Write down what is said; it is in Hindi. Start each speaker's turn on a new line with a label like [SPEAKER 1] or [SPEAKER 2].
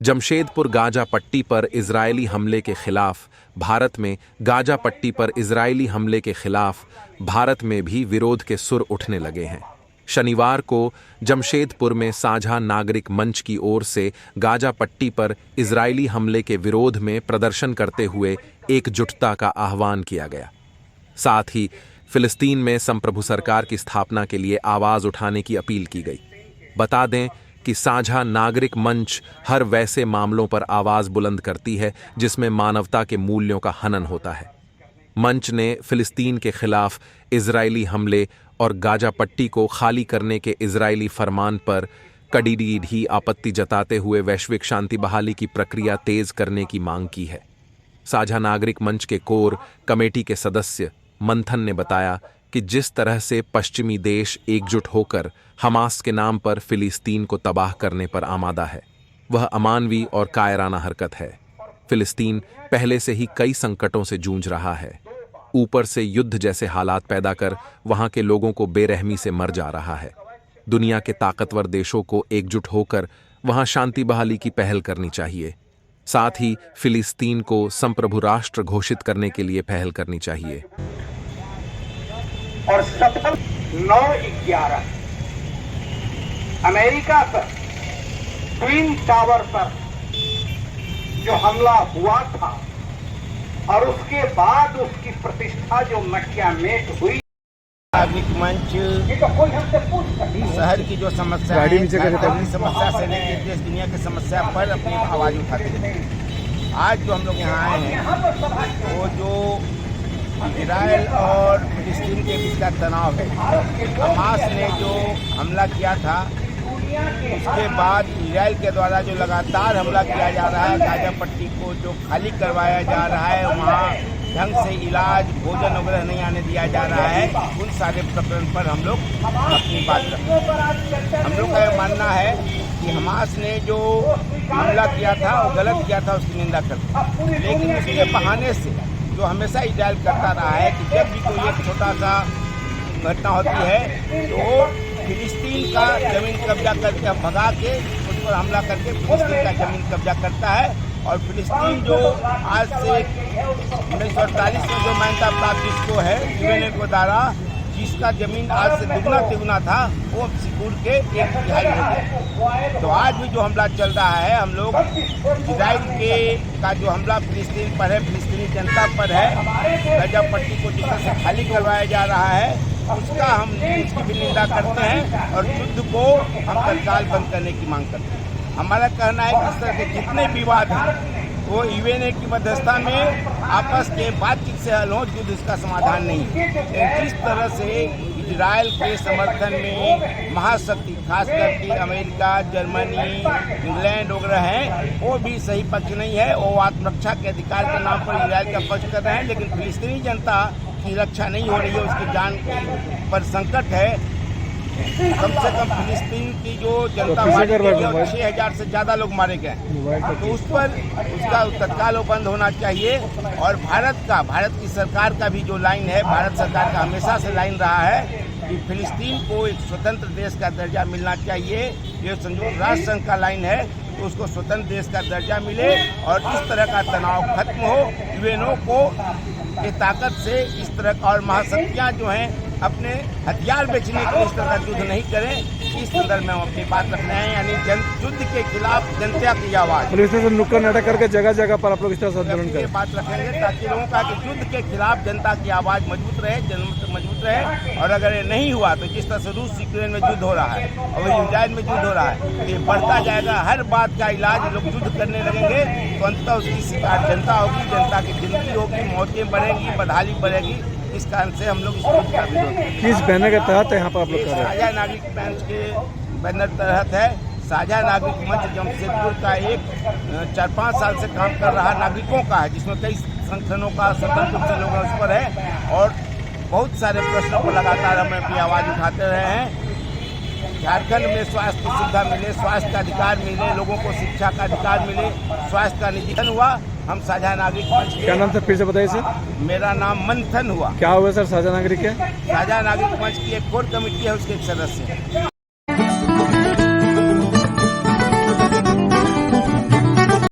[SPEAKER 1] जमशेदपुर गाजा पट्टी पर इजरायली हमले के खिलाफ भारत में गाजा पट्टी पर इजरायली हमले के खिलाफ भारत में भी विरोध के सुर उठने लगे हैं। शनिवार को जमशेदपुर में साझा नागरिक मंच की ओर से गाजा पट्टी पर इजरायली हमले के विरोध में प्रदर्शन करते हुए एकजुटता का आह्वान किया गया। साथ ही फिलिस्तीन में संप्रभु सरकार की स्थापना के लिए आवाज उठाने की अपील की गई। बता दें कि साझा नागरिक मंच हर वैसे मामलों पर आवाज बुलंद करती है जिसमें मानवता के मूल्यों का हनन होता है। मंच ने फिलिस्तीन के खिलाफ इजरायली हमले और गाजा पट्टी को खाली करने के इजरायली फरमान पर कड़ी आपत्ति जताते हुए वैश्विक शांति बहाली की प्रक्रिया तेज करने की मांग की है। साझा नागरिक मंच के कोर कमेटी के सदस्य मंथन ने बताया कि जिस तरह से पश्चिमी देश एकजुट होकर हमास के नाम पर फिलिस्तीन को तबाह करने पर आमादा है, वह अमानवी और कायराना हरकत है। फिलिस्तीन पहले से ही कई संकटों से जूझ रहा है, ऊपर से युद्ध जैसे हालात पैदा कर वहां के लोगों को बेरहमी से मर जा रहा है। दुनिया के ताकतवर देशों को एकजुट होकर वहां शांति बहाली की पहल करनी चाहिए। साथ ही फिलिस्तीन को संप्रभु राष्ट्र घोषित करने के लिए पहल करनी चाहिए।
[SPEAKER 2] और सफल 9/11 अमेरिका पर ट्विन टावर पर जो हमला हुआ था और उसके बाद उसकी प्रतिष्ठा जो मटियामेट हुई।
[SPEAKER 3] नागरिक मंच शहर की जो समस्या है, की समस्या से लेकर देश दुनिया की समस्या पर अपनी आवाज उठाते हैं। आज जो हम लोग यहाँ आए हैं वो जो इजराइल और फिलिस्तीन के बीच का तनाव है। हमास ने जो हमला किया था उसके बाद इजराइल के द्वारा जो लगातार हमला किया जा रहा है, गाजा पट्टी को जो खाली करवाया जा रहा है, वहाँ ढंग से इलाज भोजन वगैरह नहीं आने दिया जा रहा है, उन सारे प्रकरण पर हम लोग अपनी बात रखते हैं। हम लोग का यह मानना है कि हमास ने जो हमला किया था वो गलत किया था, उसकी निंदा करते हैं। लेकिन उसके बहाने से जो हमेशा इजराइल करता रहा है कि जब भी कोई एक छोटा सा घटना होती है तो फिलिस्तीन का जमीन कब्जा करके भगा के उस पर हमला करके फिलिस्तीन का जमीन कब्जा करता है। और फिलिस्तीन जो आज से 1948 में जो मान्यता प्राप्त जिसको है यूएनए को द्वारा, जिसका जमीन आज से दुगना तिगुना था, वो सिकुड़ के 1/3 हो गया। तो आज भी जो हमला चल रहा है, हम लोग इजराइल का जो हमला फिलिस्तीन पर है, फिलिस्तीनी जनता पर है, गाजा पट्टी को जिस तरह से खाली करवाया जा रहा है उसका हम उसकी भी निंदा करते हैं और युद्ध को हम तत्काल बंद करने की मांग करते हैं। हमारा कहना है कि इस तरह के जितने विवाद हैं वो यूएनए की मध्यस्थता में आपस के बातचीत से हल हो, युद्ध इसका समाधान नहीं है। जिस तरह से इजराइल के समर्थन में महाशक्ति खास करके अमेरिका, जर्मनी, इंग्लैंड वगैरह हैं, वो भी सही पक्ष नहीं है। वो आत्मरक्षा के अधिकार के नाम पर इजराइल का पक्ष कर रहे हैं, लेकिन फिलिस्तीनी जनता की रक्षा नहीं हो रही है, उसकी जान पर संकट है। कम से कम फिलिस्तीन की जो जनता मारी गई है 6000 से ज़्यादा लोग मारे गए, तो उस पर उसका तत्काल बंद होना चाहिए। और भारत की सरकार का भी जो लाइन है, भारत सरकार का हमेशा से लाइन रहा है कि फिलिस्तीन को एक स्वतंत्र देश का दर्जा मिलना चाहिए। ये संयुक्त राष्ट्र संघ का लाइन है तो उसको स्वतंत्र देश का दर्जा मिले और इस तरह का तनाव खत्म हो। यूएनओ को की ताकत से इस तरह और महाशक्तियाँ जो हैं अपने हथियार बेचने के लिए इस तरह का युद्ध नहीं करें। इस संदर्भ में हम अपनी बात रखना है, यानी युद्ध के खिलाफ जनता की आवाज़।
[SPEAKER 4] पुलिस से नुक्कड़ नाटक करके जगह जगह पर आप लोग इस तरह से आंदोलन करें,
[SPEAKER 3] बात रखेंगे ताकि लोगों का कि युद्ध के खिलाफ जनता की आवाज़ मजबूत रहे। और अगर ये नहीं हुआ तो जिस तरह से रूस यूक्रेन में युद्ध हो रहा है और इजराइल में युद्ध हो रहा है, ये बढ़ता जाएगा। हर बात का इलाज लोग युद्ध करने लगेंगे तो अंततः उसकी शिकार जनता होगी, जनता की जिंदगी होगी, मौतें बढ़ेंगी, बदहाली बढ़ेगी। इस कारण से हम लोग इस युद्ध का विरोध करते हैं।
[SPEAKER 4] किस बैनर के तहत यहाँ पर आप लोग कर रहे हैं?
[SPEAKER 3] साझा नागरिक मंच के बैनर तहत है। साझा नागरिक मंच जमशेदपुर का एक 4-5 साल से काम कर रहा नागरिकों का है, जिसमें कई संगठनों का स्वतंत्र रूप से लोग उस पर है और बहुत सारे प्रश्नों पर लगातार हम अपनी आवाज़ उठाते रहे हैं। झारखंड में स्वास्थ्य की सुविधा मिले, स्वास्थ्य का अधिकार मिले, लोगों को शिक्षा का अधिकार मिले, स्वास्थ्य का निजीकरण हुआ। हम साझा नागरिक मंच
[SPEAKER 4] क्या नाम था, फिर से बताइए सर?
[SPEAKER 3] मेरा नाम मंथन हुआ।
[SPEAKER 4] क्या हुआ सर साझा नागरिक के?
[SPEAKER 3] साझा नागरिक मंच की एक कोर कमेटी है, उसके एक सदस्य हैं।